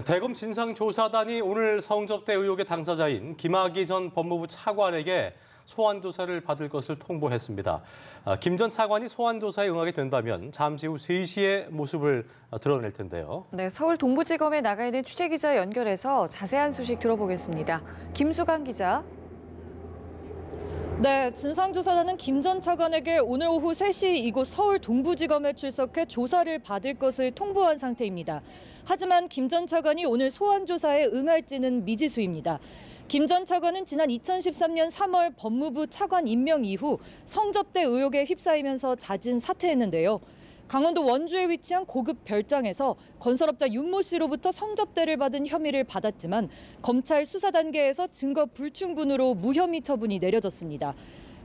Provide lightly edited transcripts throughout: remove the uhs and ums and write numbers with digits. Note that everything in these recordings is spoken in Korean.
대검 진상조사단이 오늘 성접대 의혹의 당사자인 김학의 전 법무부 차관에게 소환조사를 받을 것을 통보했습니다. 김 전 차관이 소환조사에 응하게 된다면 잠시 후 3시에 모습을 드러낼 텐데요. 네, 서울 동부지검에 나가 있는 취재기자 연결해서 자세한 소식 들어보겠습니다. 김수강 기자. 네, 진상조사단은 김 전 차관에게 오늘 오후 3시 이곳 서울 동부지검에 출석해 조사를 받을 것을 통보한 상태입니다. 하지만 김 전 차관이 오늘 소환조사에 응할지는 미지수입니다. 김 전 차관은 지난 2013년 3월 법무부 차관 임명 이후 성접대 의혹에 휩싸이면서 자진 사퇴했는데요. 강원도 원주에 위치한 고급 별장에서 건설업자 윤모 씨로부터 성접대를 받은 혐의를 받았지만 검찰 수사 단계에서 증거 불충분으로 무혐의 처분이 내려졌습니다.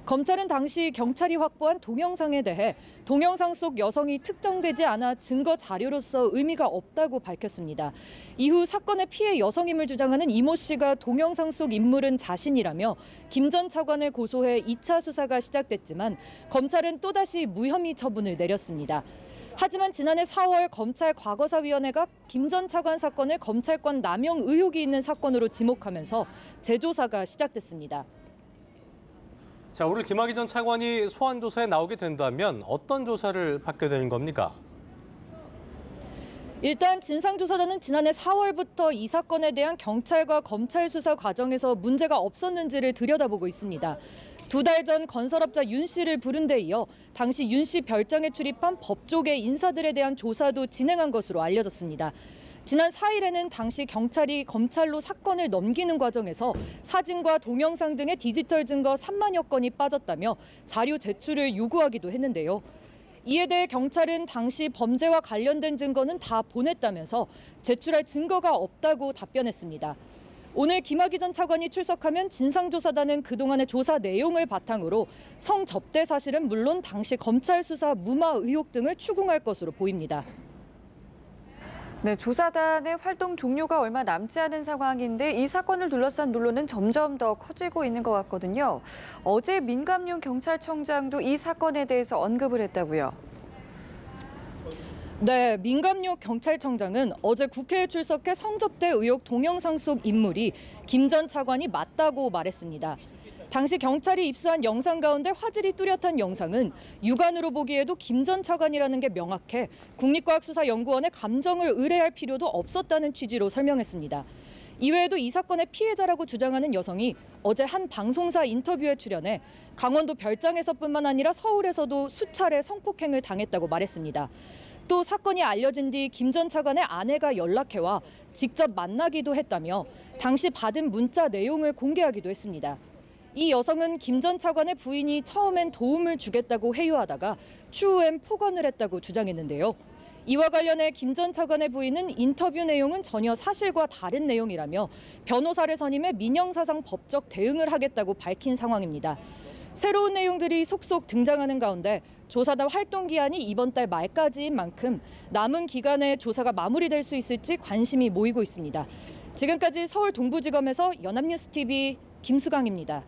검찰은 당시 경찰이 확보한 동영상에 대해 동영상 속 여성이 특정되지 않아 증거 자료로서 의미가 없다고 밝혔습니다. 이후 사건의 피해 여성임을 주장하는 이모 씨가 동영상 속 인물은 자신이라며 김 전 차관을 고소해 2차 수사가 시작됐지만 검찰은 또다시 무혐의 처분을 내렸습니다. 하지만 지난해 4월 검찰 과거사위원회가 김 전 차관 사건을 검찰권 남용 의혹이 있는 사건으로 지목하면서 재조사가 시작됐습니다. 자, 오늘 김학의 전 차관이 소환조사에 나오게 된다면 어떤 조사를 받게 되는 겁니까? 일단 진상조사단은 지난해 4월부터 이 사건에 대한 경찰과 검찰 수사 과정에서 문제가 없었는지를 들여다보고 있습니다. 2달 전 건설업자 윤 씨를 부른 데 이어 당시 윤 씨 별장에 출입한 법조계 인사들에 대한 조사도 진행한 것으로 알려졌습니다. 지난 4일에는 당시 경찰이 검찰로 사건을 넘기는 과정에서 사진과 동영상 등의 디지털 증거 3만여 건이 빠졌다며 자료 제출을 요구하기도 했는데요. 이에 대해 경찰은 당시 범죄와 관련된 증거는 다 보냈다면서 제출할 증거가 없다고 답변했습니다. 오늘 김학의 전 차관이 출석하면 진상조사단은 그동안의 조사 내용을 바탕으로 성접대 사실은 물론 당시 검찰 수사 무마 의혹 등을 추궁할 것으로 보입니다. 네, 조사단의 활동 종료가 얼마 남지 않은 상황인데 이 사건을 둘러싼 논란은 점점 더 커지고 있는 것 같거든요. 어제 민감용 경찰청장도 이 사건에 대해서 언급을 했다고요. 네, 민감용 경찰청장은 어제 국회에 출석해 성접대 의혹 동영상 속 인물이 김 전 차관이 맞다고 말했습니다. 당시 경찰이 입수한 영상 가운데 화질이 뚜렷한 영상은 육안으로 보기에도 김 전 차관이라는 게 명확해 국립과학수사연구원에 감정을 의뢰할 필요도 없었다는 취지로 설명했습니다. 이외에도 이 사건의 피해자라고 주장하는 여성이 어제 한 방송사 인터뷰에 출연해 강원도 별장에서뿐만 아니라 서울에서도 수차례 성폭행을 당했다고 말했습니다. 또 사건이 알려진 뒤 김 전 차관의 아내가 연락해와 직접 만나기도 했다며 당시 받은 문자 내용을 공개하기도 했습니다. 이 여성은 김 전 차관의 부인이 처음엔 도움을 주겠다고 회유하다가 추후엔 폭언을 했다고 주장했는데요. 이와 관련해 김 전 차관의 부인은 인터뷰 내용은 전혀 사실과 다른 내용이라며 변호사를 선임해 민형사상 법적 대응을 하겠다고 밝힌 상황입니다. 새로운 내용들이 속속 등장하는 가운데 조사단 활동 기한이 이번 달 말까지인 만큼 남은 기간에 조사가 마무리될 수 있을지 관심이 모이고 있습니다. 지금까지 서울 동부지검에서 연합뉴스TV 김수강입니다.